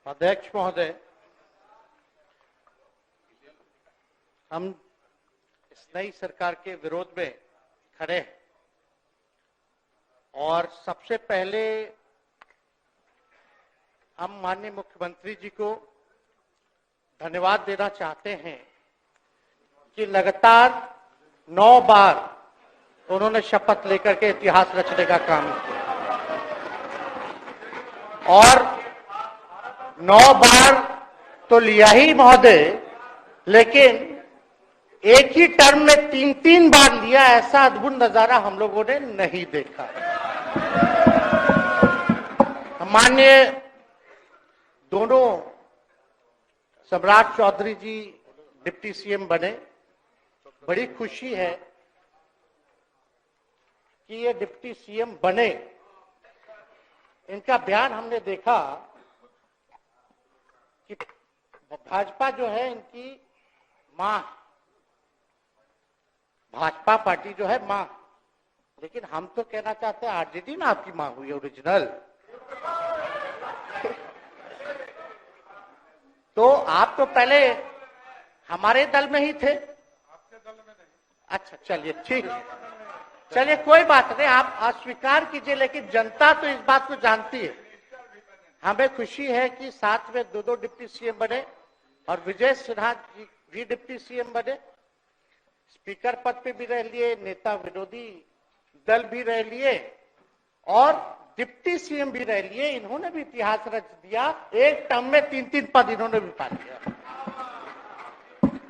अध्यक्ष महोदय, हम इस नई सरकार के विरोध में खड़े हैं और सबसे पहले हम माननीय मुख्यमंत्री जी को धन्यवाद देना चाहते हैं कि लगातार 9 बार उन्होंने शपथ लेकर के इतिहास रचने का काम किया और 9 बार तो लिया ही महोदय, लेकिन एक ही टर्म में 3-3 बार लिया, ऐसा अद्भुत नजारा हम लोगों ने नहीं देखा। माननीय दोनों सम्राट चौधरी जी डिप्टी सीएम बने, बड़ी खुशी है कि ये डिप्टी सीएम बने। इनका बयान हमने देखा कि भाजपा जो है इनकी मां, भाजपा पार्टी जो है मां, लेकिन हम तो कहना चाहते हैं आरजेडी ना आपकी मां हुई ओरिजिनल। तो आप तो पहले हमारे दल में ही थे। आपके दल में नहीं। अच्छा, चलिए ठीक है, चलिए कोई बात नहीं, आप अस्वीकार कीजिए, लेकिन जनता तो इस बात को जानती है। हमें खुशी है कि साथ में 2 डिप्टी सीएम बने और विजय सिन्हा जी भी डिप्टी सीएम बने, स्पीकर पद पे भी रह लिए, नेता विरोधी दल भी रह लिए और डिप्टी सीएम भी रह लिए। इन्होंने भी इतिहास रच दिया, एक टर्म में 3-3 पद इन्होंने भी पा लिया।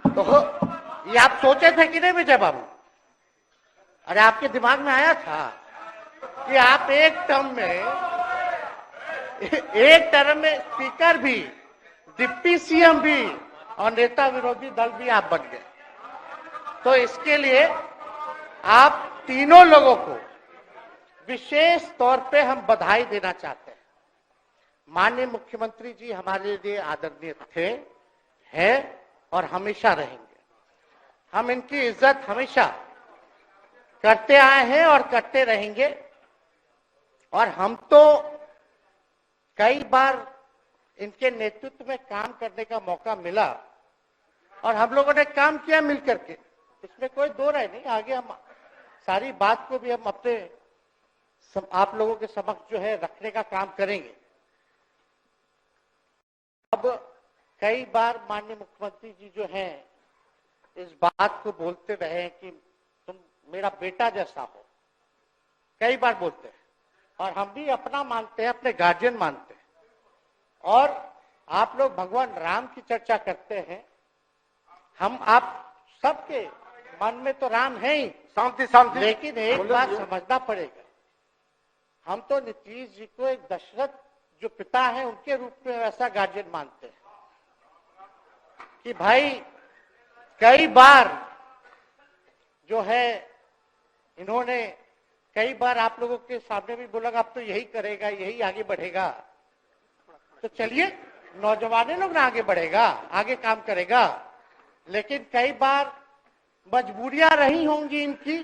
तो ये आप सोचे थे कि नहीं विजय बाबू? अरे आपके दिमाग में आया था कि आप एक टर्म में स्पीकर भी, डिप्टी सीएम भी और नेता विरोधी दल भी आप बन गए। तो इसके लिए आप तीनों लोगों को विशेष तौर पे हम बधाई देना चाहते हैं। माननीय मुख्यमंत्री जी हमारे लिए आदरणीय थे, हैं और हमेशा रहेंगे। हम इनकी इज्जत हमेशा करते आए हैं और करते रहेंगे। और हम तो कई बार इनके नेतृत्व में काम करने का मौका मिला और हम लोगों ने काम किया मिलकर के, इसमें कोई दो राय नहीं। आगे हम सारी बात को भी हम अपने आप लोगों के समक्ष जो है रखने का काम करेंगे। अब कई बार माननीय मुख्यमंत्री जी जो हैं इस बात को बोलते रहे कि तुम मेरा बेटा जैसा हो, कई बार बोलते हैं और हम भी अपना मानते हैं, अपने गार्जियन मानते हैं। और आप लोग भगवान राम की चर्चा करते हैं, हम आप सबके मन में तो राम है ही, शांति, लेकिन एक बात समझना पड़ेगा, हम तो नीतीश जी को एक दशरथ जो पिता है उनके रूप में वैसा गार्जियन मानते हैं कि भाई कई बार जो है इन्होंने कई बार आप लोगों के सामने भी बोला अब तो यही करेगा, यही आगे बढ़ेगा। तो चलिए नौजवान लोग ना आगे बढ़ेगा, आगे काम करेगा, लेकिन कई बार मजबूरियां रही होंगी इनकी,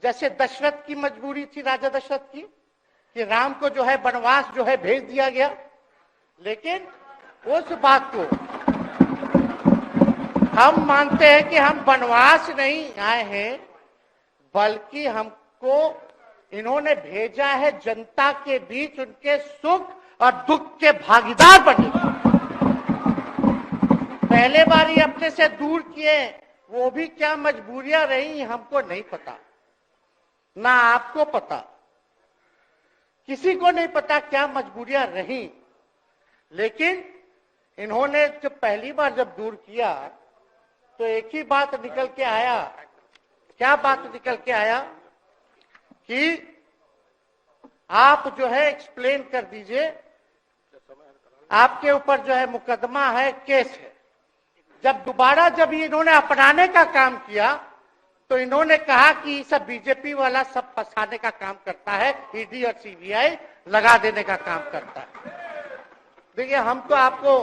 जैसे दशरथ की मजबूरी थी, राजा दशरथ की, कि राम को जो है वनवास जो है भेज दिया गया। लेकिन उस बात को हम मानते हैं कि हम वनवास नहीं आए हैं, बल्कि हमको इन्होंने भेजा है जनता के बीच उनके सुख और दुख के भागीदार बने। पहले बार ही अपने से दूर किए, वो भी क्या मजबूरियां रही हमको नहीं पता, ना आपको पता, किसी को नहीं पता क्या मजबूरियां रही। लेकिन इन्होंने जब पहली बार जब दूर किया तो एक ही बात निकल के आया। क्या बात निकल के आया कि आप जो है एक्सप्लेन कर दीजिए, आपके ऊपर जो है मुकदमा है, केस है। जब दोबारा जब इन्होंने अपनाने का काम किया तो इन्होंने कहा कि सब बीजेपी वाला सब फंसाने का काम करता है, ईडी और सीबीआई लगा देने का काम करता है। देखिए हम तो आपको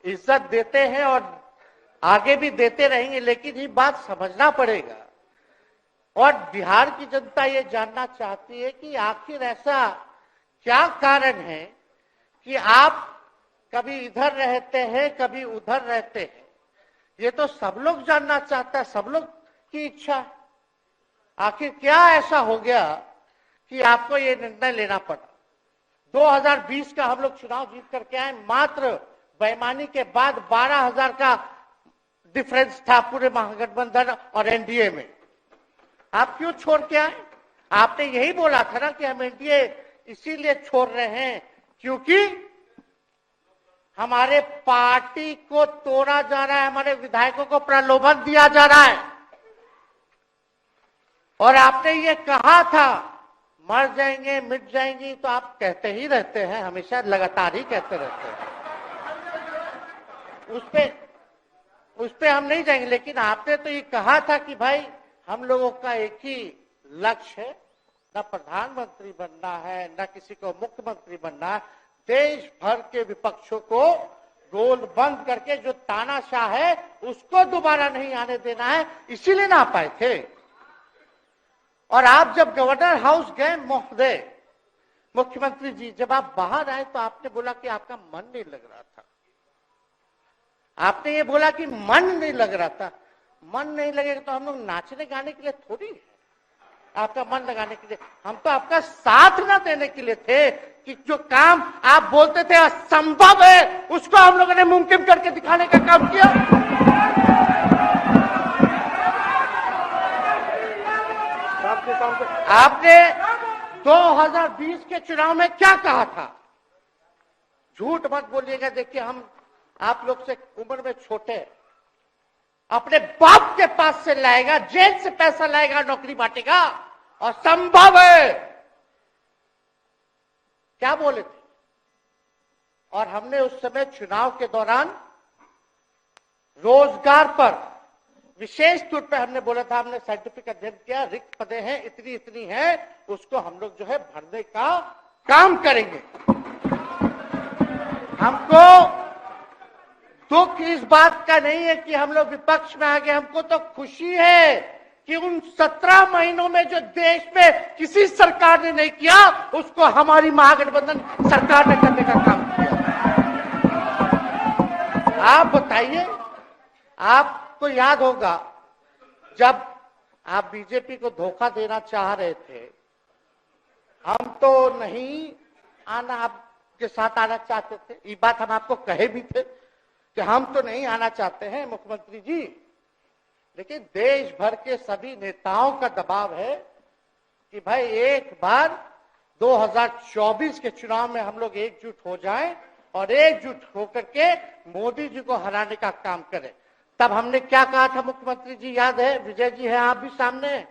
इज्जत देते हैं और आगे भी देते रहेंगे, लेकिन ये बात समझना पड़ेगा। और बिहार की जनता ये जानना चाहती है कि आखिर ऐसा क्या कारण है कि आप कभी इधर रहते हैं, कभी उधर रहते हैं। ये तो सब लोग जानना चाहता है, सब लोग की इच्छा। आखिर क्या ऐसा हो गया कि आपको ये निर्णय लेना पड़ा? 2020 का हम लोग चुनाव जीत करके आए, मात्र बेईमानी के बाद 12,000 का डिफरेंस था पूरे महागठबंधन और एनडीए में। आप क्यों छोड़ के आए? आपने यही बोला था ना कि हम एनडीए इसीलिए छोड़ रहे हैं क्योंकि हमारे पार्टी को तोड़ा जा रहा है, हमारे विधायकों को प्रलोभन दिया जा रहा है। और आपने ये कहा था मर जाएंगे, मिट जाएंगी, तो आप कहते ही रहते हैं, हमेशा लगातार ही कहते रहते हैं। उस पे हम नहीं जाएंगे, लेकिन आपने तो ये कहा था कि भाई हम लोगों का एक ही लक्ष्य है, न प्रधानमंत्री बनना है, न किसी को मुख्यमंत्री बनना है। देश भर के विपक्षों को गोल बंद करके जो तानाशाह है उसको दोबारा नहीं आने देना है, इसीलिए ना आ पाए थे। और आप जब गवर्नर हाउस गए महोदय, मुख्यमंत्री जी, जब आप बाहर आए तो आपने बोला कि आपका मन नहीं लग रहा था। आपने ये बोला कि मन नहीं लग रहा था। मन नहीं लगेगा तो हम लोग नाचने गाने के लिए थोड़ी है, आपका मन लगाने के लिए। हम तो आपका साथ ना देने के लिए थे कि जो काम आप बोलते थे असंभव है, उसको हम लोगों ने मुमकिन करके दिखाने का काम किया। आपने 2020 के चुनाव में क्या कहा था? झूठ मत बोलिएगा। देखिए, हम आप लोग से उम्र में छोटे, अपने बाप के पास से लाएगा, जेल से पैसा लाएगा, नौकरी बांटेगा, और संभव है, क्या बोले थे? और हमने उस समय चुनाव के दौरान रोजगार पर विशेष तौर पे हमने बोला था, हमने साइंटिफिक अध्ययन किया, रिक्त पदें हैं, इतनी इतनी है, उसको हम लोग जो है भरने का काम करेंगे। हमको दुख इस बात का नहीं है कि हम लोग विपक्ष में आ गए, हमको तो खुशी है कि उन 17 महीनों में जो देश में किसी सरकार ने नहीं किया, उसको हमारी महागठबंधन सरकार ने करने का काम किया। आप बताइए, आपको याद होगा जब आप बीजेपी को धोखा देना चाह रहे थे, हम तो नहीं आना, आपके साथ आना चाहते थे। ये बात हम आपको कहे भी थे कि हम तो नहीं आना चाहते हैं मुख्यमंत्री जी, लेकिन देश भर के सभी नेताओं का दबाव है कि भाई एक बार 2024 के चुनाव में हम लोग एकजुट हो जाएं और एकजुट होकर के मोदी जी को हराने का काम करें। तब हमने क्या कहा था मुख्यमंत्री जी, याद है? विजय जी हैं आप भी सामने।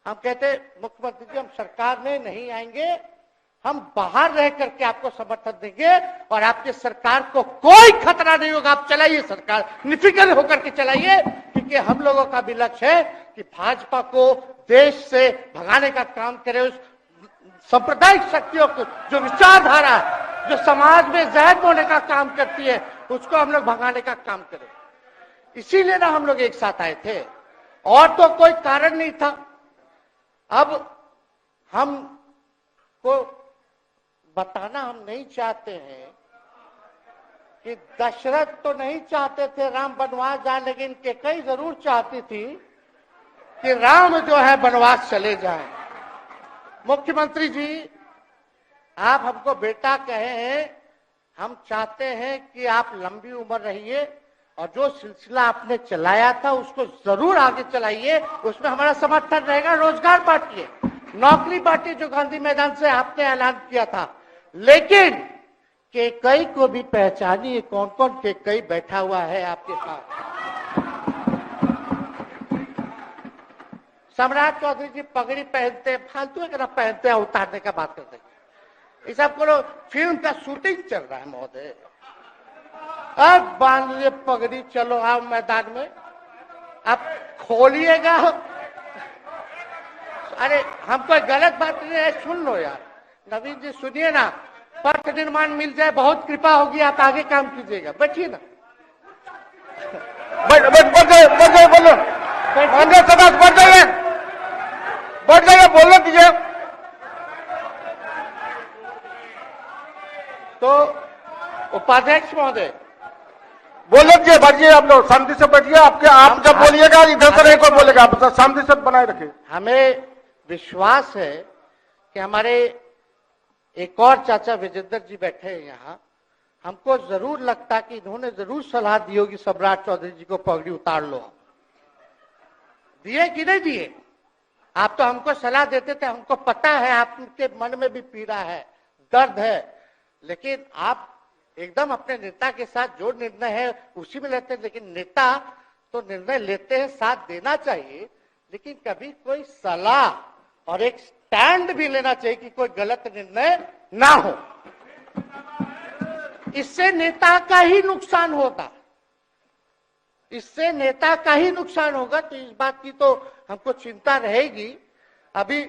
हम कहते मुख्यमंत्री जी हम सरकार में नहीं आएंगे, हम बाहर रह करके आपको समर्थन देंगे और आपके सरकार को कोई खतरा नहीं होगा, आप चलाइए सरकार, निफिक्र होकर के चलाइए, क्योंकि हम लोगों का भी लक्ष्य है कि भाजपा को देश से भगाने का काम करे। उस सांप्रदायिक शक्तियों को, जो विचारधारा है, जो समाज में जहर बोने का काम करती है, उसको हम लोग भगाने का काम करें। इसीलिए ना हम लोग एक साथ आए थे, और तो कोई कारण नहीं था। अब हम को बताना हम नहीं चाहते हैं कि दशरथ तो नहीं चाहते थे राम वनवास जाए, लेकिन कैकेयी जरूर चाहती थी कि राम जो है वनवास चले जाएं। मुख्यमंत्री जी, आप हमको बेटा कहे हैं, हम चाहते हैं कि आप लंबी उम्र रहिए और जो सिलसिला आपने चलाया था उसको जरूर आगे चलाइए, उसमें हमारा समर्थन रहेगा। रोजगार बांटिए, नौकरी बांटिए, जो गांधी मैदान से आपने ऐलान किया था, लेकिन कैकेयी को भी पहचानिए, कौन कौन कैकेयी बैठा हुआ है आपके साथ। सम्राट चौधरी जी पगड़ी पहनते, फालतू अगर पहनते हैं, उतारने का बात करते हैं। इस सबको फिल्म का शूटिंग चल रहा है महोदय, अब बांध लिए पगड़ी, चलो आओ मैदान में, अब खोलिएगा। अरे हम कोई गलत बात नहीं है, सुन लो यार, नवीन जी सुनिए ना, पथ निर्माण मिल जाए, बहुत कृपा होगी, आप आगे काम कीजिएगा, बैठिए ना। बैठ जाइए, बोलने दीजिए। तो उपाध्यक्ष महोदय, बोले दीजिए, बैठिए आप लोग, शांति से बैठिए। आप जब बोलिएगा इधर से नहीं कोई बोलेगा, आप शांति से बनाए रखिए। हमें विश्वास है कि हमारे एक और चाचा विजेंद्र जी बैठे हैं यहाँ, हमको जरूर लगता कि इन्होंने जरूर सलाह दी होगी सम्राट चौधरी जी को पगड़ी उतार लो। दिए कि नहीं दिए? आप तो हमको सलाह देते थे, हमको पता है आपके मन में भी पीड़ा है, दर्द है, लेकिन आप एकदम अपने नेता के साथ जो निर्णय है उसी में लेते हैं। लेकिन नेता तो निर्णय लेते हैं, साथ देना चाहिए, लेकिन कभी कोई सलाह और एक स्टैंड भी लेना चाहिए कि कोई गलत निर्णय ना हो। इससे नेता का ही नुकसान होगा, इससे नेता का ही नुकसान होगा। तो इस बात की तो हमको चिंता रहेगी। अभी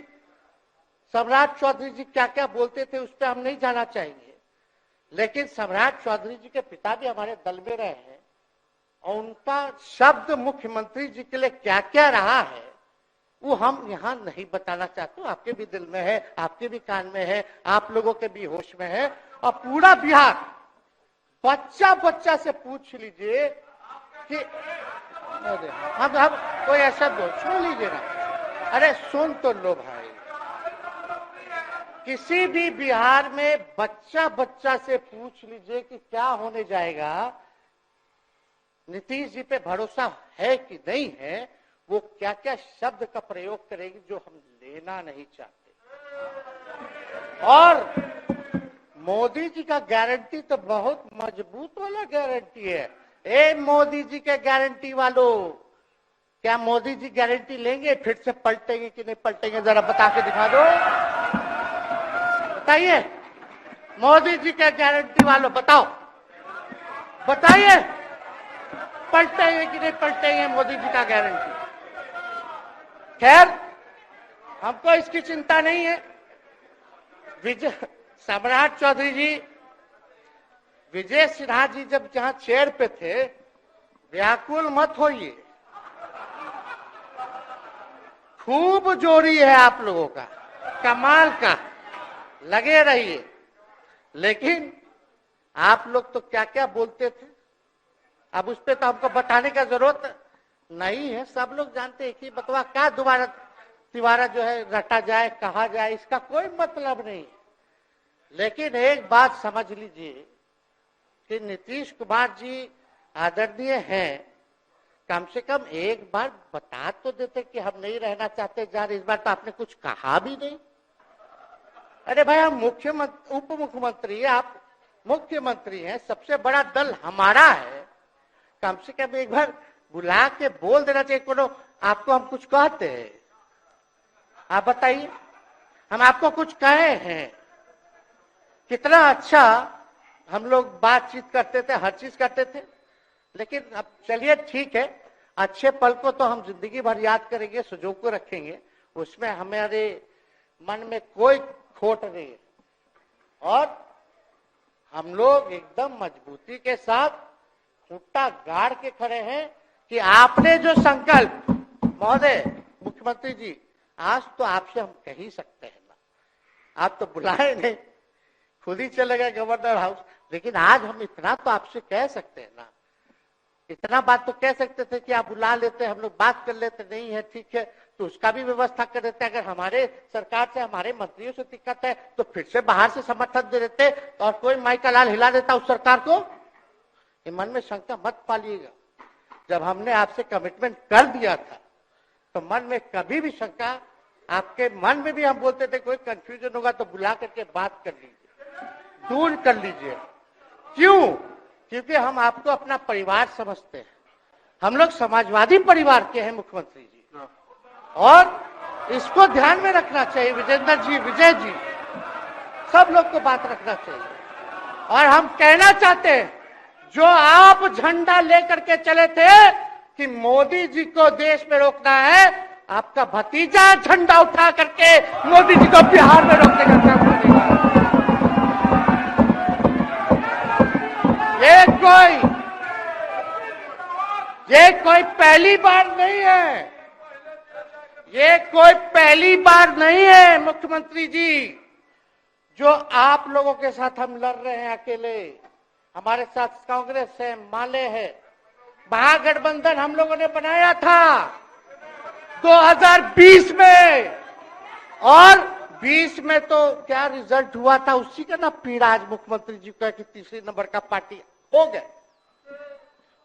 सम्राट चौधरी जी क्या क्या बोलते थे उस पर हम नहीं जाना चाहेंगे, लेकिन सम्राट चौधरी जी के पिता भी हमारे दल में रहे हैं और उनका शब्द मुख्यमंत्री जी के लिए क्या क्या रहा है वो हम यहाँ नहीं बताना चाहते। आपके भी दिल में है, आपके भी कान में है, आप लोगों के भी होश में है, और पूरा बिहार बच्चा बच्चा से पूछ लीजिए कि हम कोई ऐसा बोल, सुन लीजिए ना, अरे सुन तो लो भाई। किसी भी बिहार में बच्चा बच्चा से पूछ लीजिए कि क्या होने जाएगा, नीतीश जी पे भरोसा है कि नहीं है, वो क्या क्या शब्द का प्रयोग करेगी जो हम लेना नहीं चाहते। और मोदी जी का गारंटी तो बहुत मजबूत वाला गारंटी है। ए मोदी जी के गारंटी वालों, क्या मोदी जी गारंटी लेंगे फिर से पलटेंगे कि नहीं पलटेंगे? जरा बता के दिखा दो, बताइए। मोदी जी के गारंटी वालों बताओ, बताइए पलटेंगे कि नहीं पलटेंगे मोदी जी का गारंटी? खैर, हमको इसकी चिंता नहीं है। सम्राट चौधरी जी, विजय सिन्हा जी जब जहां चेयर पे थे, व्याकुल मत होइए, खूब जोड़ी है आप लोगों का, कमाल का, लगे रहिए। लेकिन आप लोग तो क्या क्या बोलते थे, अब उस पर तो हमको बताने का जरूरत नहीं है, सब लोग जानते हैं कि बतवा क्या दोबारा तिवारा जो है रटा जाए, कहा जाए, इसका कोई मतलब नहीं। लेकिन एक बात समझ लीजिए कि नीतीश कुमार जी आदरणीय हैं, कम से कम एक बार बता तो देते कि हम नहीं रहना चाहते जा रहे। इस बार तो आपने कुछ कहा भी नहीं। अरे भाई, हम मुख्यमंत्री, उप मुख्यमंत्री, आप मुख्यमंत्री हैं, सबसे बड़ा दल हमारा है, कम से कम एक बार बुला के बोल देना चाहिए। कोनो आपको हम कुछ कहते हैं? आप बताइए, हम आपको कुछ कहे हैं? कितना अच्छा हम लोग बातचीत करते थे, हर चीज करते थे। लेकिन अब चलिए ठीक है, अच्छे पल को तो हम जिंदगी भर याद करेंगे, सुजो को रखेंगे, उसमें हमारे मन में कोई खोट नहीं है। और हम लोग एकदम मजबूती के साथ खूंटा गाड़ के खड़े हैं कि आपने जो संकल्प, महोदय मुख्यमंत्री जी, आज तो आपसे हम कह ही सकते हैं ना, आप तो बुलाए नहीं, खुद ही चले गए गवर्नर हाउस, लेकिन आज हम इतना तो आपसे कह सकते हैं ना, इतना बात तो कह सकते थे कि आप बुला लेते, हम लोग बात कर लेते। नहीं है ठीक है, तो उसका भी व्यवस्था कर देते। अगर हमारे सरकार से, हमारे मंत्रियों से दिक्कत है तो फिर से बाहर से समर्थन दे देते और कोई माई का लाल हिला देता उस सरकार को। ये मन में शंका मत पालिएगा, जब हमने आपसे कमिटमेंट कर दिया था तो मन में कभी भी शंका, आपके मन में भी हम बोलते थे कोई कंफ्यूजन होगा तो बुला करके बात कर लीजिए, दूर कर लीजिए। क्यों? क्योंकि हम आपको अपना परिवार समझते हैं। हम लोग समाजवादी परिवार के हैं मुख्यमंत्री जी, और इसको ध्यान में रखना चाहिए। विजेंद्र जी, विजय जी, सब लोग को बात रखना चाहिए। और हम कहना चाहते हैं, जो आप झंडा लेकर के चले थे कि मोदी जी को देश में रोकना है, आपका भतीजा झंडा उठा करके मोदी जी को बिहार में रोकने का काम करेगा। ये कोई पहली बार नहीं है, ये कोई पहली बार नहीं है मुख्यमंत्री जी, जो आप लोगों के साथ हम लड़ रहे हैं अकेले। हमारे साथ कांग्रेस है, माले है, महागठबंधन हम लोगों ने बनाया था 2020 में, और 20 में तो क्या रिजल्ट हुआ था उसी का ना पीड़ा आज मुख्यमंत्री जी का कि तीसरे नंबर का पार्टी हो गए।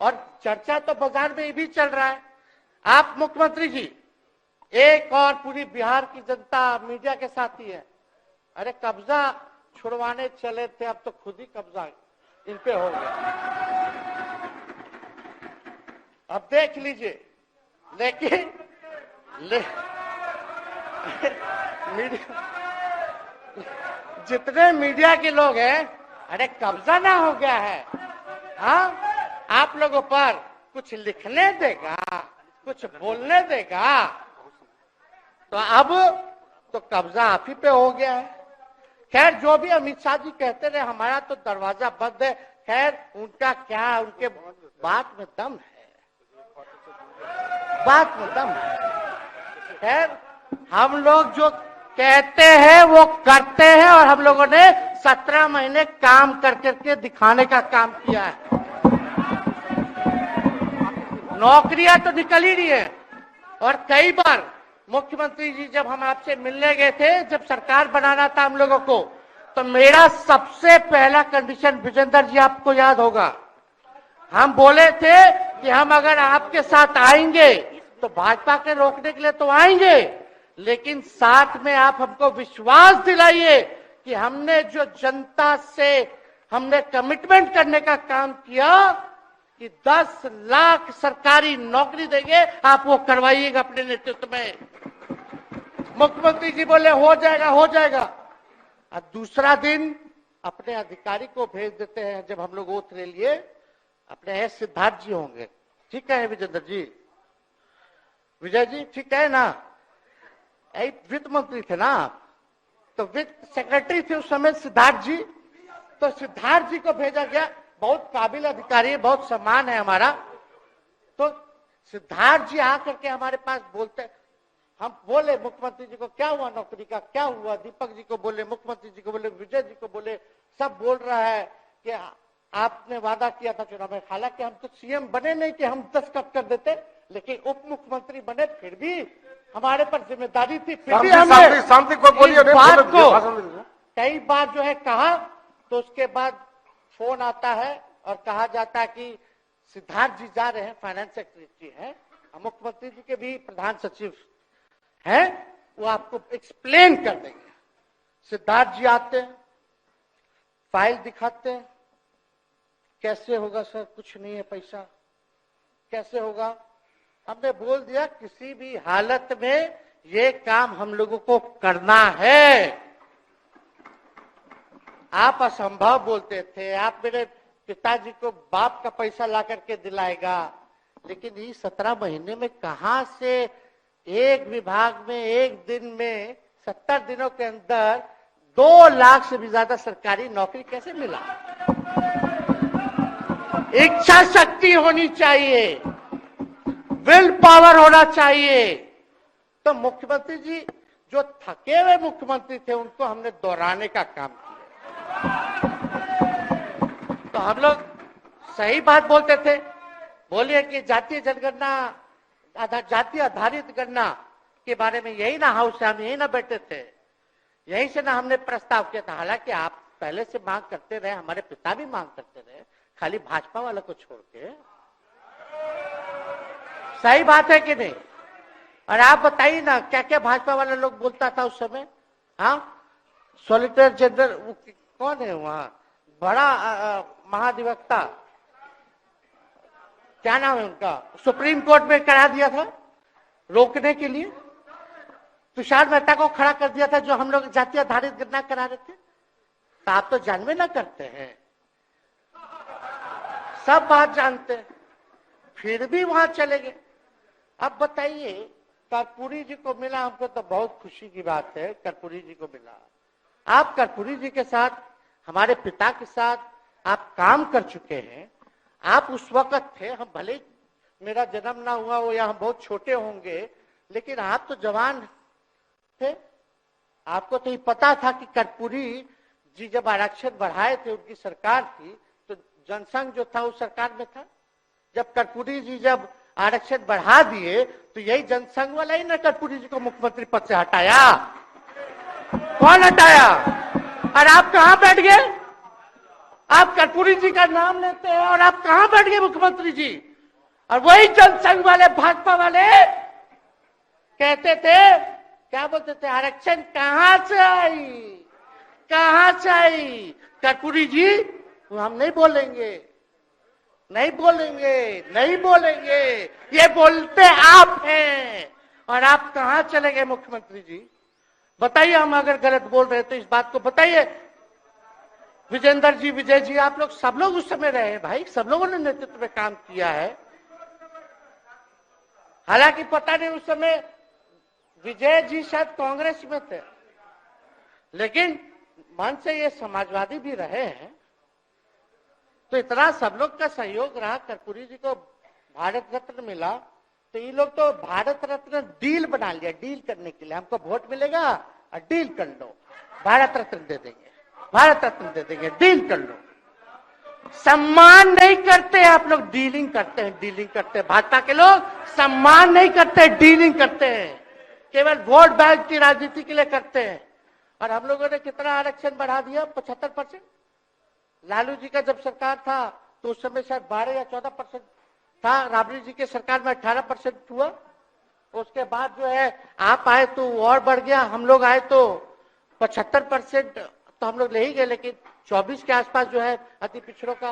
और चर्चा तो बाजार में ये भी चल रहा है, आप मुख्यमंत्री जी एक और पूरी बिहार की जनता मीडिया के साथ ही है। अरे कब्जा छुड़वाने चले थे, अब तो खुद ही कब्जा इन पे हो गया। अब देख लीजिए, लेकिन मीडिया, जितने मीडिया के लोग हैं, अरे कब्जा ना हो गया है, हाँ आप लोगों पर कुछ लिखने देगा, कुछ बोलने देगा, तो अब तो कब्जा आप ही पे हो गया है। खैर जो भी अमित शाह जी कहते रहे हमारा तो दरवाजा बंद है, खैर उनका क्या, उनके बात में दम है, बात में दम है। खैर हम लोग जो कहते हैं वो करते हैं, और हम लोगों ने 17 महीने काम कर करके दिखाने का काम किया है। नौकरियां तो निकल ही रही है, और कई बार मुख्यमंत्री जी जब हम आपसे मिलने गए थे, जब सरकार बनाना था हम लोगों को, तो मेरा सबसे पहला कंडीशन, विजेंद्र जी आपको याद होगा, हम बोले थे कि हम अगर आपके साथ आएंगे तो भाजपा के रोकने के लिए तो आएंगे, लेकिन साथ में आप हमको विश्वास दिलाइए कि हमने जो जनता से हमने कमिटमेंट करने का काम किया कि 10 लाख सरकारी नौकरी देंगे, आप वो करवाइएगा अपने नेतृत्व में। मुख्यमंत्री जी बोले हो जाएगा, हो जाएगा। और दूसरा दिन अपने अधिकारी को भेज देते हैं, जब हम लोग ओथ ले लिए, अपने सिद्धार्थ जी होंगे, ठीक है विजेंद्र जी, विजय जी ठीक है ना, वित्त मंत्री थे ना आप, तो वित्त सेक्रेटरी थे उस समय सिद्धार्थ जी, तो सिद्धार्थ जी को भेजा गया, बहुत काबिल अधिकारी है, बहुत सम्मान है हमारा। तो सिद्धार्थ जी आकर के हमारे पास बोलते, हम बोले मुख्यमंत्री जी को क्या हुआ नौकरी का, क्या हुआ, दीपक जी को बोले, मुख्यमंत्री जी को बोले, विजय जी को बोले, सब बोल रहा है कि आपने वादा किया था चुनाव में। हालांकि हम तो सीएम बने नहीं कि हम दस्तखत कर देते, लेकिन उप मुख्यमंत्री बने, फिर भी हमारे पर जिम्मेदारी थी, फिर भी हमने शांति को बोलिए, बात को कई बार जो है कहा। तो उसके बाद फोन आता है और कहा जाता है कि सिद्धार्थ जी जा रहे हैं, फाइनेंस सेक्रेटरी हैं, मुख्यमंत्री जी के भी प्रधान सचिव हैं, वो आपको एक्सप्लेन कर देंगे। सिद्धार्थ जी आते हैं, फाइल दिखाते हैं, कैसे होगा सर, कुछ नहीं है पैसा, कैसे होगा। हमने बोल दिया किसी भी हालत में ये काम हम लोगों को करना है। आप असंभव बोलते थे, आप मेरे पिताजी को बाप का पैसा ला करके दिलाएगा, लेकिन ये 17 महीने में कहां से एक विभाग में एक दिन में 70 दिनों के अंदर 2 लाख से भी ज्यादा सरकारी नौकरी कैसे मिला। इच्छा शक्ति होनी चाहिए, विल पावर होना चाहिए। तो मुख्यमंत्री जी जो थके हुए मुख्यमंत्री थे उनको हमने दोहराने का काम किया। तो हम लोग सही बात बोलते थे, बोलिए कि जातीय जनगणना, जातीय आधारित गणना के बारे में यही ना हाउस से हम यही ना बैठे थे, यही से ना हमने प्रस्ताव किया था। हालांकि आप पहले से मांग करते रहे, हमारे पिता भी मांग करते रहे, खाली भाजपा वाला को छोड़ के। सही बात है कि नहीं? और आप बताइए ना क्या क्या भाजपा वाला लोग बोलता था उस समय। हाँ, सॉलिसिटर जनरल कौन है वहां, बड़ा महाधिवक्ता, क्या नाम है उनका, सुप्रीम कोर्ट में करा दिया था रोकने के लिए, तुषार मेहता को खड़ा कर दिया था जो हम लोग जातीय आधारित गणना करा रहे थे। तो आप तो जानवे ना करते हैं, सब बात जानते हैं, फिर भी वहां चले गए। अब बताइए, कर्पूरी जी को मिला, हमको तो बहुत खुशी की बात है, कर्पूरी जी को मिला। आप कर्पूरी जी के साथ, हमारे पिता के साथ आप काम कर चुके हैं। आप उस वक्त थे, हम भले मेरा जन्म ना हुआ वो, या हम बहुत छोटे होंगे, लेकिन आप तो जवान थे। आपको तो ये पता था कि कर्पूरी जी जब आरक्षण बढ़ाए थे, उनकी सरकार थी, तो जनसंघ जो था उस सरकार में था। जब कर्पूरी जी जब आरक्षण बढ़ा दिए तो यही जनसंघ वाला ही ना कर्पूरी जी को मुख्यमंत्री पद से हटाया। कौन हटाया? और आप कहां बैठ गए? आप कर्पूरी जी का नाम लेते हैं और आप कहां बैठ गए मुख्यमंत्री जी? और वही जनसंघ वाले भाजपा वाले कहते थे, क्या बोलते थे, आरक्षण कहां से आई, कहां से आई? कर्पूरी जी हम नहीं बोलेंगे, नहीं बोलेंगे, नहीं बोलेंगे, ये बोलते आप हैं। और आप कहां चले गए मुख्यमंत्री जी? बताइए, हम अगर गलत बोल रहे तो इस बात को बताइए। विजेंद्र जी, विजय जी, आप लोग सब लोग उस समय रहे हैं भाई, सब लोगों ने नेतृत्व में काम किया है। हालांकि पता नहीं उस समय विजय जी शायद कांग्रेस में थे, लेकिन मन से ये समाजवादी भी रहे हैं। तो इतना सब लोग का सहयोग रहा, कर्पूरी जी को भारत रत्न मिला, तो ये लोग तो भारत रत्न डील बना लिया, डील करने के लिए। हमको वोट मिलेगा और डील कर लो, भारत रत्न दे देंगे, भारत रत्न दे देंगे, डील कर लो। सम्मान नहीं करते आप लोग, डीलिंग करते हैं, डीलिंग करते हैं। भाजपा के लोग सम्मान नहीं करते, डीलिंग करते हैं, केवल वोट बैंक की राजनीति के लिए करते हैं। और हम लोगों ने कितना आरक्षण बढ़ा दिया? 75%। लालू जी का जब सरकार था तो उस समय शायद 12 या 14% था, राबड़ी जी के सरकार में 18% हुआ। उसके बाद जो है आप आए तो और बढ़ गया, हम लोग आए तो 75% तो हम लोग ले ही गए, लेकिन 24 के आसपास जो है अति पिछड़ों का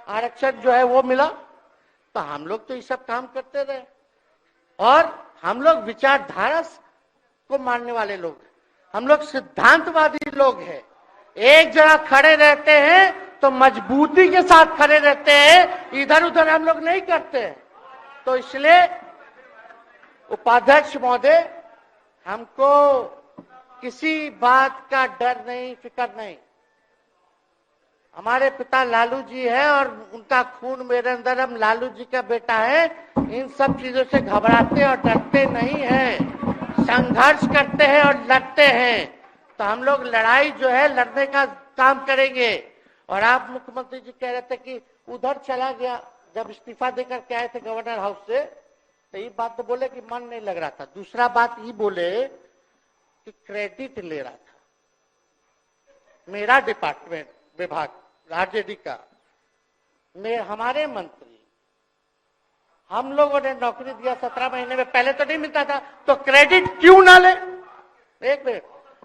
आरक्षण जो है वो मिला। तो हम लोग तो ये सब काम करते रहे, और हम लोग विचारधारा को मानने वाले लोग हैं, हम लोग सिद्धांतवादी लोग हैं। एक जगह खड़े रहते हैं तो मजबूती के साथ खड़े रहते हैं, इधर उधर हम लोग नहीं करते हैं। तो इसलिए उपाध्यक्ष महोदय, हमको किसी बात का डर नहीं, फिक्र नहीं। हमारे पिता लालू जी है और उनका खून मेरे अंदर, हम लालू जी का बेटा है। इन सब चीजों से घबराते और डरते नहीं हैं, संघर्ष करते हैं और लड़ते हैं। तो हम लोग लड़ाई जो है लड़ने का काम करेंगे। और आप मुख्यमंत्री जी कह रहे थे कि उधर चला गया, जब इस्तीफा देकर के आए थे गवर्नर हाउस से, तो ये बात तो बोले कि मन नहीं लग रहा था। दूसरा बात ये बोले कि क्रेडिट ले रहा था मेरा डिपार्टमेंट, विभाग आरजेडी का, हमारे मंत्री, हम लोगों ने नौकरी दिया 17 महीने में, पहले तो नहीं मिलता था, तो क्रेडिट क्यों ना ले? एक मिनट,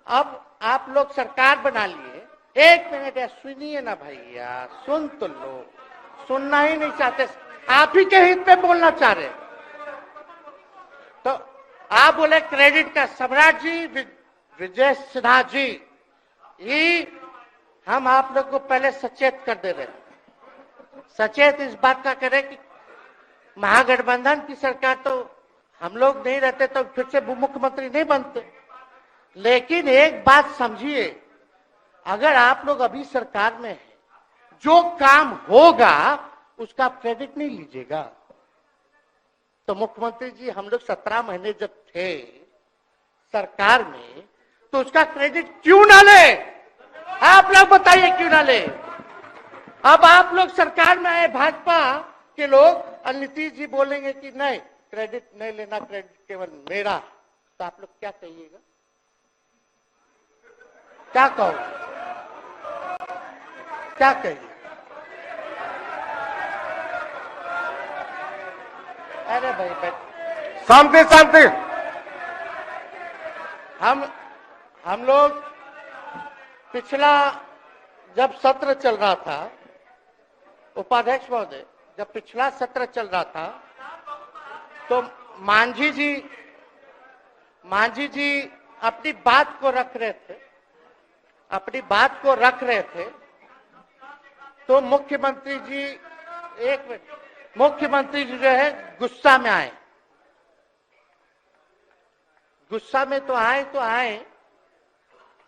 अब आप लोग सरकार बना लिए, एक मिनट यार सुनिए ना भैया, सुन तो लो, सुनना ही नहीं चाहते, आप ही के हित में बोलना चाह रहे। तो आप बोले क्रेडिट का, सम्राट जी, विजय सिन्हा जी, ये हम आप लोग को पहले सचेत कर दे रहे हैं। सचेत इस बात का करें कि महागठबंधन की सरकार तो हम लोग नहीं रहते तो फिर से मुख्यमंत्री नहीं बनते। लेकिन एक बात समझिए, अगर आप लोग अभी सरकार में हैं, जो काम होगा उसका क्रेडिट नहीं लीजिएगा। तो मुख्यमंत्री जी, हम लोग 17 महीने जब थे सरकार में, तो उसका क्रेडिट क्यों ना ले? आप लोग बताइए क्यों ना ले? अब आप लोग सरकार में आए भाजपा के लोग, और नीतीश जी बोलेंगे कि नहीं क्रेडिट नहीं लेना, क्रेडिट केवल मेरा, तो आप लोग क्या कहिएगा? क्या कहो, क्या कहिए? अरे भाई शांति शांति। हम लोग पिछला जब सत्र चल रहा था, उपाध्यक्ष महोदय, जब पिछला सत्र चल रहा था तो मांझी जी अपनी बात को रख रहे थे, अपनी बात को रख रहे थे। तो मुख्यमंत्री जी, एक मिनट, मुख्यमंत्री जी जो है गुस्सा में आए, गुस्सा में तो आए,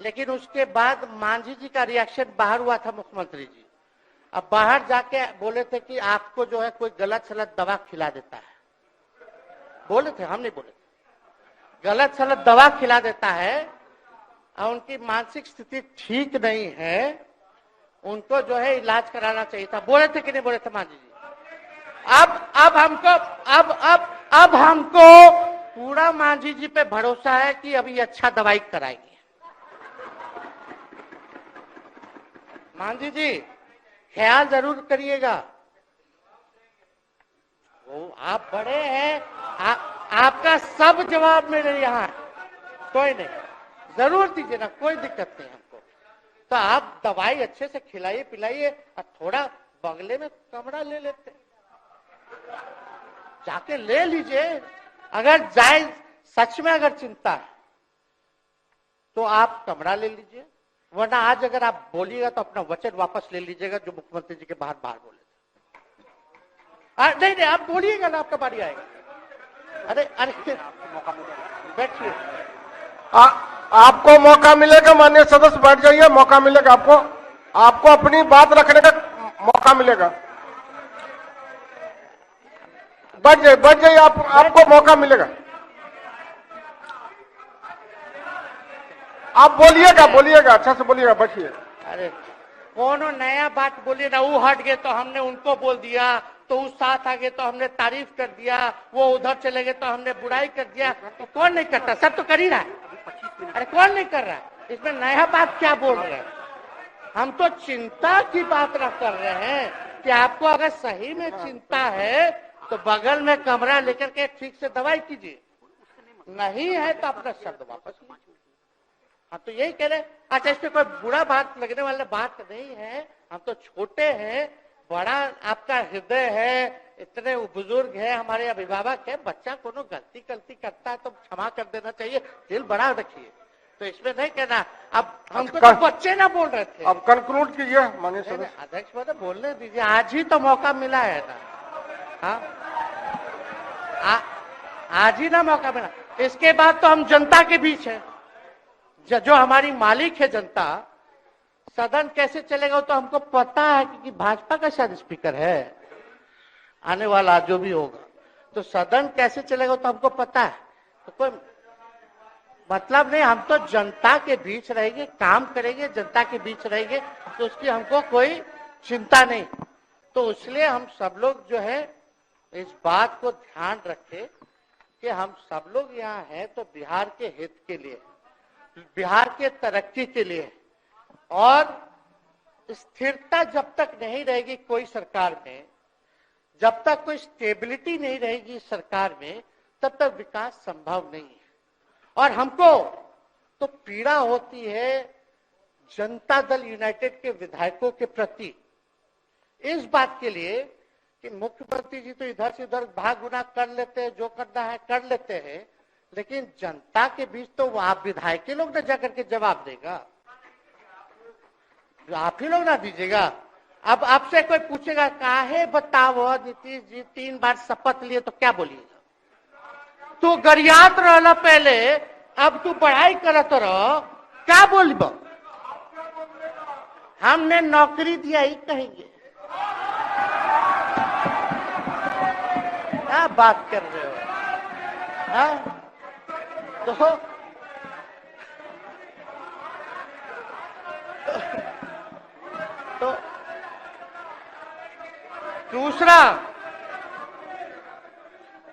लेकिन उसके बाद मांझी जी का रिएक्शन बाहर हुआ था मुख्यमंत्री जी। अब बाहर जाके बोले थे कि आपको जो है कोई गलत सलत दवा खिला देता है, बोले थे, हम नहीं बोले थे, गलत सलत दवा खिला देता है और उनकी मानसिक स्थिति ठीक नहीं है, उनको जो है इलाज कराना चाहिए था। बोले थे कि नहीं बोले थे मांझी जी? अब हमको पूरा मांझी जी पे भरोसा है कि अभी अच्छा दवाई कराएंगे। मांझी जी ख्याल जरूर करिएगा। वो आप बड़े हैं, आपका सब जवाब मेरे यहाँ है, कोई नहीं, जरूर दीजिए ना, कोई दिक्कत नहीं हमको। तो आप दवाई अच्छे से खिलाइए पिलाइए और थोड़ा बगले में कमरा ले लेते, जाके ले लीजिए। अगर जाए सच में अगर चिंता है तो आप कमरा ले लीजिए, वरना आज अगर आप बोलिएगा तो अपना वचन वापस ले लीजिएगा जो मुख्यमंत्री जी के बाहर बोले थे। नहीं आप बोलिएगा ना, आपका बारी आएगा। अरे बैठिए, आपको मौका मिलेगा, माननीय सदस्य बैठ जाइए, मौका मिलेगा आपको, आपको अपनी बात रखने का मौका मिलेगा। बैठ जाइए, आपको मौका मिलेगा। आप बोलिएगा, अच्छा से बोलिएगा, बैठिए। अरे कोनो नया बात बोलिए ना, वो हट गए तो हमने उनको बोल दिया, तो उस साथ आ गए तो हमने तारीफ कर दिया, वो उधर चले गए तो हमने बुराई कर दिया। तो कौन नहीं करता? सब तो कर ही रहा है। अरे कौन नहीं कर रहा है? इसमें नया बात क्या बोल रहे हैं? हम तो चिंता की बात न कर रहे हैं कि आपको अगर सही में चिंता है तो बगल में कमरा लेकर के ठीक से दवाई कीजिए, नहीं है तो अपना शब्द वापस लीजिए। हम तो यही कह रहे हैं। अच्छा, इसमें कोई बुरा बात लगने वाला बात नहीं है, हम तो छोटे हैं, बड़ा आपका हृदय है, इतने बुजुर्ग है, हमारे अभिभावक है, बच्चा कोनो गलती करता है तो क्षमा कर देना चाहिए, दिल बड़ा रखिए, तो इसमें नहीं कहना। अब हमको तो बच्चे ना बोल रहे थे। अब कंक्लूड कीजिए माननीय सदस्य। अध्यक्ष महोदय बोलने दीजिए, आज ही तो मौका मिला है ना। हाँ, आज ही ना मौका मिला, इसके बाद तो हम जनता के बीच है, जो हमारी मालिक है जनता। सदन कैसे चलेगा तो हमको पता है, क्योंकि भाजपा का शायद स्पीकर है आने वाला जो भी होगा, तो सदन कैसे चलेगा तो हमको पता है। तो कोई मतलब नहीं, हम तो जनता के बीच रहेंगे, काम करेंगे, जनता के बीच रहेंगे, तो उसकी हमको कोई चिंता नहीं। तो इसलिए हम सब लोग जो है इस बात को ध्यान रखें कि हम सब लोग यहाँ हैं तो बिहार के हित के लिए, बिहार के तरक्की के लिए, और स्थिरता जब तक नहीं रहेगी कोई सरकार में, जब तक कोई स्टेबिलिटी नहीं रहेगी सरकार में, तब तक विकास संभव नहीं है। और हमको तो पीड़ा होती है जनता दल यूनाइटेड के विधायकों के प्रति, इस बात के लिए कि मुख्यमंत्री जी तो इधर से उधर भाग गुना कर लेते हैं, जो करना है कर लेते हैं, लेकिन जनता के बीच तो आप विधायक के लोग ना जाकर के जवाब देगा, आप ही लोग ना दीजिएगा। अब आपसे कोई पूछेगा काहे बताओ नीतीश जी 3 बार शपथ लिए, तो क्या बोलिएगा? तू गरियात रहला पहले, अब तू पढ़ाई करत रह, क्या बोलब? हमने नौकरी दिया ही कहेंगे। क्या बात कर रहे हो? हाँ? तो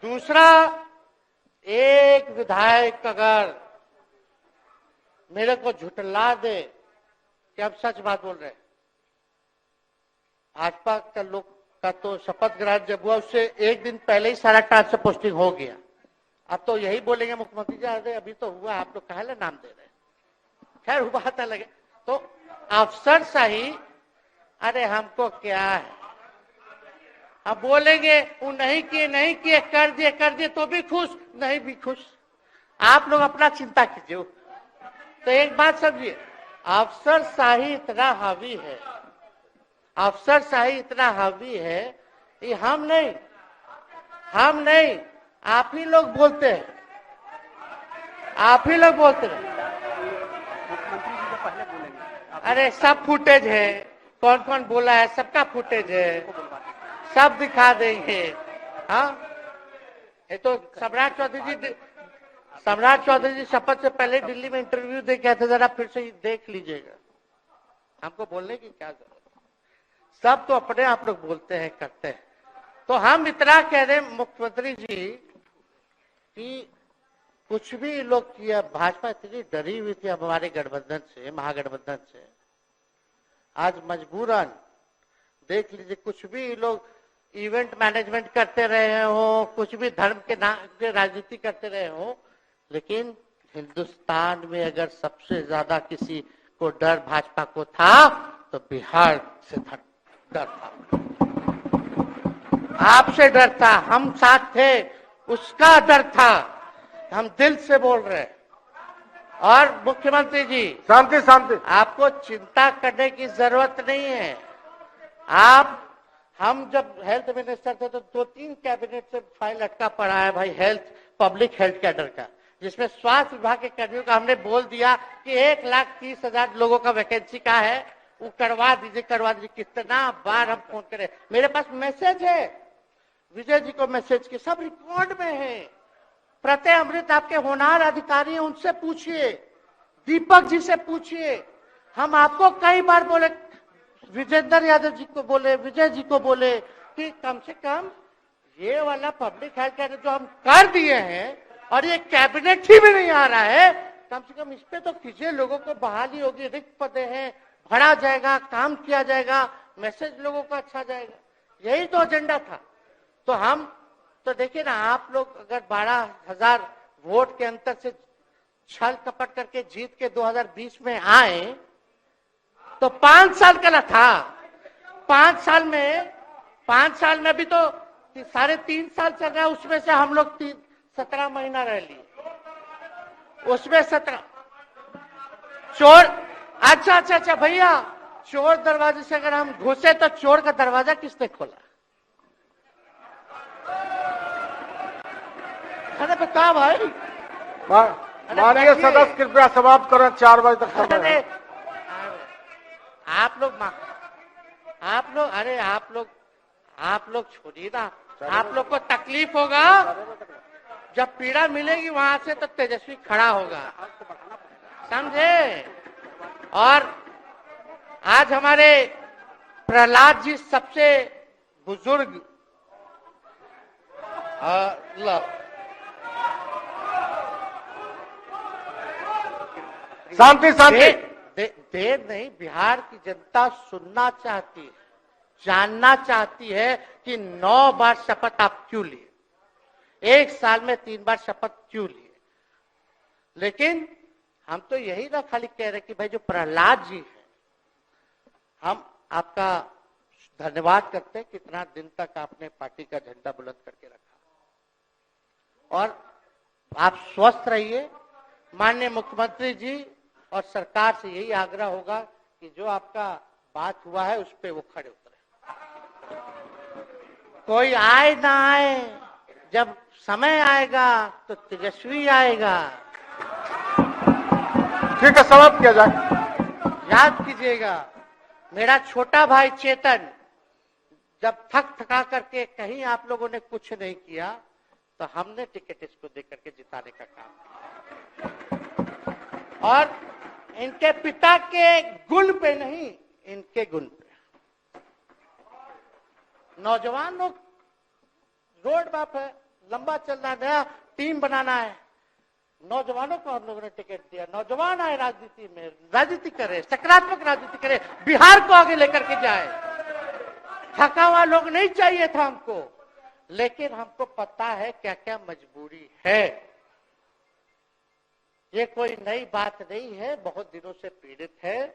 दूसरा एक विधायक अगर मेरे को झुठला दे कि अब सच बात बोल रहे, भाजपा का लोग का तो शपथ ग्रहण जब हुआ उससे एक दिन पहले ही सारा ट्रांसफर पोस्टिंग हो गया। अब तो यही बोलेंगे मुख्यमंत्री जी अरे अभी तो हुआ, आप लोग काहे नाम दे रहे? खैर हुआ था लगे तो अफसरशाही, अरे हमको क्या है, अब बोलेंगे वो नहीं किए कर दिए तो भी खुश, नहीं भी खुश, आप लोग अपना चिंता कीजिए। तो एक बात समझिए, अफसरशाही इतना हावी है, अफसरशाही इतना हावी है कि हम नहीं आप ही लोग बोलते हैं, आप ही लोग बोलते हैं। मुख्यमंत्री जी तो पहले बोलेंगे। अरे सब फुटेज है, कौन कौन बोला है सबका फुटेज है, सब दिखा देंगे। हाँ, ये तो सम्राट चौधरी जी शपथ से पहले दिल्ली में इंटरव्यू दे के आए थे, जरा फिर से देख लीजिएगा, हमको बोलने की क्या जरूरत। सब तो अपने आप लोग बोलते हैं, करते हैं। तो हम इतना कह रहे मुख्यमंत्री जी कि कुछ भी लोग किया, भाजपा इतनी डरी हुई थी हमारे गठबंधन से, महागठबंधन से, आज मजबूरन देख लीजिए, कुछ भी लोग इवेंट मैनेजमेंट करते रहे हो, कुछ भी धर्म के नाम के राजनीति करते रहे हो, लेकिन हिंदुस्तान में अगर सबसे ज्यादा किसी को डर भाजपा को था तो बिहार से डर था, आपसे डर था, हम साथ थे, उसका डर था। हम दिल से बोल रहे हैं। और मुख्यमंत्री जी, शांति शांति, आपको चिंता करने की जरूरत नहीं है। हम जब हेल्थ मिनिस्टर थे तो 2-3 कैबिनेट से फाइल अटका पड़ा है भाई, हेल्थ, पब्लिक हेल्थ कैडर का, जिसमें स्वास्थ्य विभाग के कर्मियों का हमने बोल दिया कि 1,30,000 लोगों का वैकेंसी का है, वो करवा दीजिए, करवा दीजिए। कितना बार हम फोन करें, मेरे पास मैसेज है, विजय जी को मैसेज के सब रिकॉर्ड में है। प्रत्यय अमृत आपके होनहार अधिकारी हैं, उनसे पूछिए, दीपक जी से पूछिए। हम आपको कई बार बोले, विजेंद्र यादव जी को बोले, विजय जी को बोले कि कम से कम ये वाला पब्लिक हेल्थ केयर जो हम कर दिए हैं और ये कैबिनेट ही में नहीं आ रहा है, कम से कम इस पे तो कीजिए, लोगों को बहाली होगी, रिक्त पदे हैं, भरा जाएगा, काम किया जाएगा, मैसेज लोगों का अच्छा जाएगा। यही तो एजेंडा था। तो हम तो देखिए ना, आप लोग अगर 12,000 वोट के अंतर से छल कपट करके जीत के 2020 में आए तो 5 साल का ना था। 5 साल में भी तो 3.5 साल चल रहा है, उसमें से हम लोग 17 महीना रह लिए, उसमें 17 चोर। अच्छा भैया, चोर दरवाजे से अगर हम घुसे तो चोर का दरवाजा किसने खोला? अरे बता भाई। माननीय सदस्य कृपया समाप्त करें, 4 बजे तक समय है। आप लोग छोड़िए ना, आप लोग को तकलीफ होगा, जब पीड़ा मिलेगी वहां से तो तेजस्वी खड़ा होगा, समझे? और आज हमारे प्रहलाद जी सबसे बुजुर्ग शांति शांति, देर नहीं, बिहार की जनता सुनना चाहती है, जानना चाहती है कि 9 बार शपथ आप क्यों लिए, 1 साल में 3 बार शपथ क्यों लिए। लेकिन हम तो यही ना खाली कह रहे कि भाई जो प्रहलाद जी हैं, हम आपका धन्यवाद करते हैं, कितना दिन तक आपने पार्टी का झंडा बुलंद करके रखा। और आप स्वस्थ रहिए। माननीय मुख्यमंत्री जी और सरकार से यही आग्रह होगा कि जो आपका बात हुआ है उस पर वो खड़े उतरे। कोई आए ना आए, जब समय आएगा तो तेजस्वी आएगा। ठीक है, समाप्त किया जाए। याद कीजिएगा, मेरा छोटा भाई चेतन जब थका करके कहीं आप लोगों ने कुछ नहीं किया तो हमने टिकट इसको देकर के जिताने का काम किया। और इनके पिता के गुण पे नहीं, इनके गुण पे। नौजवान लोग रोड मैप है, लंबा चलना है, नया टीम बनाना है, नौजवानों को हम लोगों ने टिकट दिया। नौजवान आए राजनीति में, राजनीति करे, सकारात्मक राजनीति करे, बिहार को आगे लेकर के जाए। थका हुआ लोग नहीं चाहिए था हमको, लेकिन हमको पता है क्या क्या मजबूरी है। ये कोई नई बात नहीं है, बहुत दिनों से पीड़ित है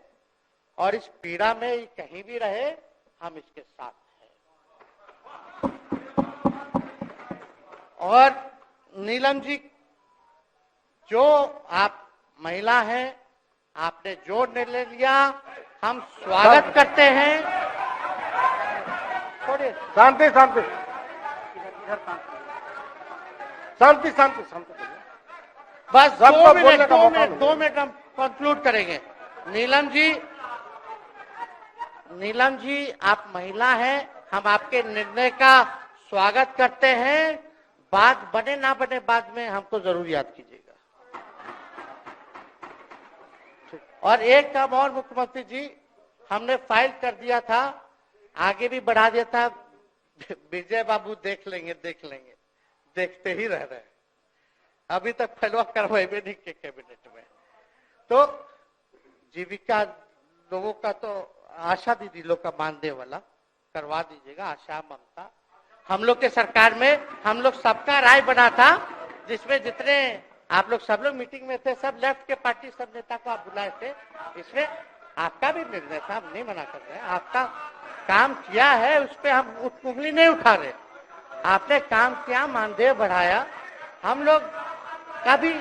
और इस पीड़ा में कहीं भी रहे हम इसके साथ हैं। और नीलम जी, जो आप महिला हैं, आपने जो निर्णय लिया हम स्वागत करते हैं। शांति शांति शांति शांति शांति, बस 2 मिनट हम कंक्लूड करेंगे। नीलम जी आप महिला हैं, हम आपके निर्णय का स्वागत करते हैं। बात बने ना बने बाद में हमको जरूर याद कीजिएगा। और एक काम और मुख्यमंत्री जी, हमने फाइल कर दिया था आगे भी बढ़ा दिया था। विजय बाबू देख लेंगे, देखते ही रह रहे हैं। अभी तक फैलवा करवाए भी नहीं के कैबिनेट में। तो जीविका लोगों का तो आशा दीदी लोग का मानदेय वाला करवा दीजिएगा, आशा ममता। हम लोग के सरकार में हम लोग सबका राय बना था, जिसमें जितने आप लोग सब लोग मीटिंग में थे, सब लेफ्ट के पार्टी सब नेता को आप बुलाए थे। इसमें आपका भी निर्णय था, हम नहीं मना कर रहे हैं। आपका काम किया है, उस पर हम उंगली नहीं उठा रहे। आपने काम किया, मानदेय बढ़ाया, हम लोग का भी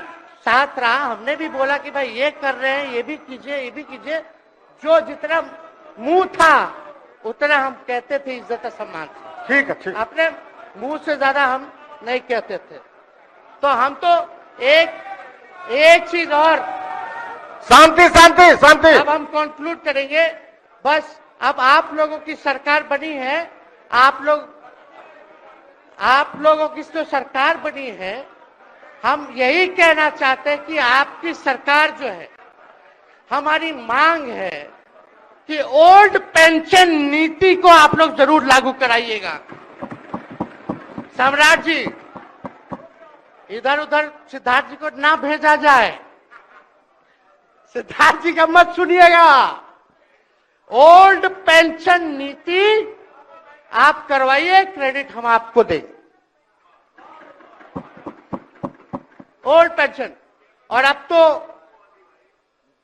साथ रहा। हमने भी बोला कि भाई ये कर रहे हैं, ये भी कीजिए, ये भी कीजिए। जो जितना मुंह था उतना हम कहते थे, इज्जत सम्मान से। ठीक है, ठीक। अपने मुंह से ज्यादा हम नहीं कहते थे। तो हम तो एक चीज और, शांति शांति शांति। अब हम कंक्लूड करेंगे। बस अब आप लोगों की सरकार बनी है, आप लोगों की जो सरकार बनी है, हम यही कहना चाहते हैं कि आपकी सरकार जो है, हमारी मांग है कि ओल्ड पेंशन नीति को आप लोग जरूर लागू कराइएगा। सम्राट जी, इधर उधर सिद्धार्थ जी को ना भेजा जाए। सिद्धार्थ जी का मत सुनिएगा। ओल्ड पेंशन नीति आप करवाइए, क्रेडिट हम आपको देंगे। Old pension. और अब तो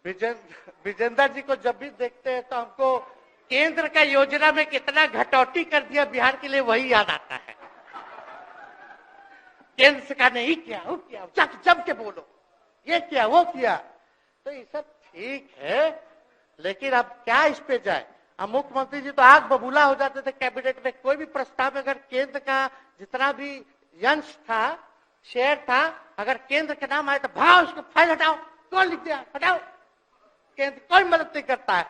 विजेंद्र जी को जब भी देखते हैं तो हमको केंद्र का योजना में कितना घटौती कर दिया बिहार के लिए, वही याद आता है। केंद्र सरकार ने ही किया, वो किया, जम के बोलो, ये किया, वो किया। तो ये सब ठीक है, लेकिन अब क्या इस पे जाए। अब मुख्यमंत्री जी तो आग बबूला हो जाते थे कैबिनेट में। कोई भी प्रस्ताव अगर केंद्र का जितना भी अंश था, शेयर था, अगर केंद्र के नाम आए तो भाव उसको फाइल हटाओ, कौन लिख दिया, हटाओ। केंद्र कोई मदद नहीं करता है।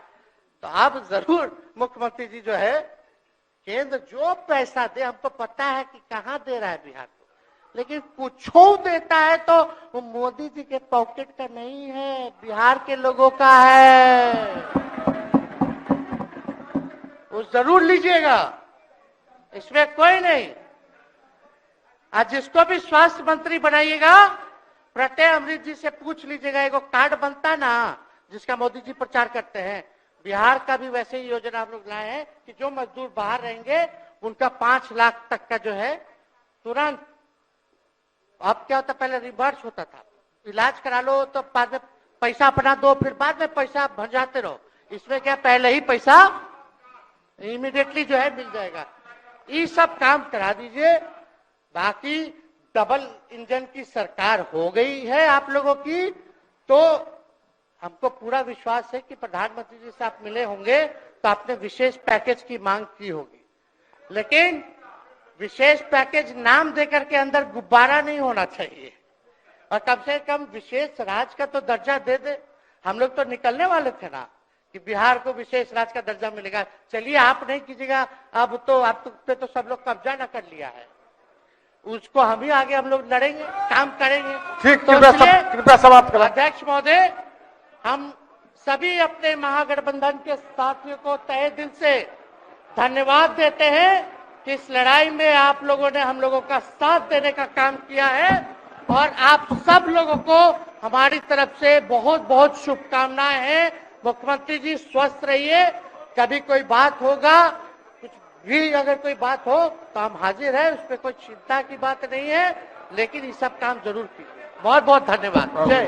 तो अब जरूर मुख्यमंत्री जी जो है, केंद्र जो पैसा दे, हमको पता है कि कहां दे रहा है बिहार को, लेकिन कुछ देता है तो वो मोदी जी के पॉकेट का नहीं है, बिहार के लोगों का है। वो जरूर लीजिएगा, इसमें कोई नहीं। आज जिसको भी स्वास्थ्य मंत्री बनाइएगा, प्रत्यय अमृत जी से पूछ लीजिएगा। एगो कार्ड बनता ना, जिसका मोदी जी प्रचार करते हैं, बिहार का भी वैसे ही योजना हम लोग लाए हैं कि जो मजदूर बाहर रहेंगे उनका 5 लाख तक का जो है तुरंत। अब क्या होता, पहले रिवर्स होता था, इलाज करा लो तो बाद में पैसा अपना दो, फिर बाद में पैसा भंजाते रहो। इसमें क्या, पहले ही पैसा इमीडिएटली जो है मिल जाएगा। ये सब काम करा दीजिए। बाकी डबल इंजन की सरकार हो गई है आप लोगों की, तो हमको पूरा विश्वास है कि प्रधानमंत्री जी से आप मिले होंगे तो आपने विशेष पैकेज की मांग की होगी। लेकिन विशेष पैकेज नाम देकर के अंदर गुब्बारा नहीं होना चाहिए, और कम से कम विशेष राज्य का तो दर्जा दे दे। हम लोग तो निकलने वाले थे ना कि बिहार को विशेष राज्य का दर्जा मिलेगा। चलिए आप नहीं कीजिएगा, अब तो आप पे तो सब लोग कब्जा न कर लिया है, उसको हम ही आगे हम लोग लड़ेंगे, काम करेंगे। ठीक, तो कृपया समाप्त करें। अध्यक्ष महोदय, हम सभी अपने महागठबंधन के साथियों को तहे दिल से धन्यवाद देते हैं कि इस लड़ाई में आप लोगों ने हम लोगों का साथ देने का काम किया है, और आप सब लोगों को हमारी तरफ से बहुत बहुत शुभकामनाएं हैं। मुख्यमंत्री जी स्वस्थ रहिए। कभी कोई बात होगा, कुछ भी अगर कोई बात हो तो हम हाजिर हैं, उसमें कोई चिंता की बात नहीं है, लेकिन ये सब काम जरूर कीजिए। बहुत बहुत धन्यवाद। जय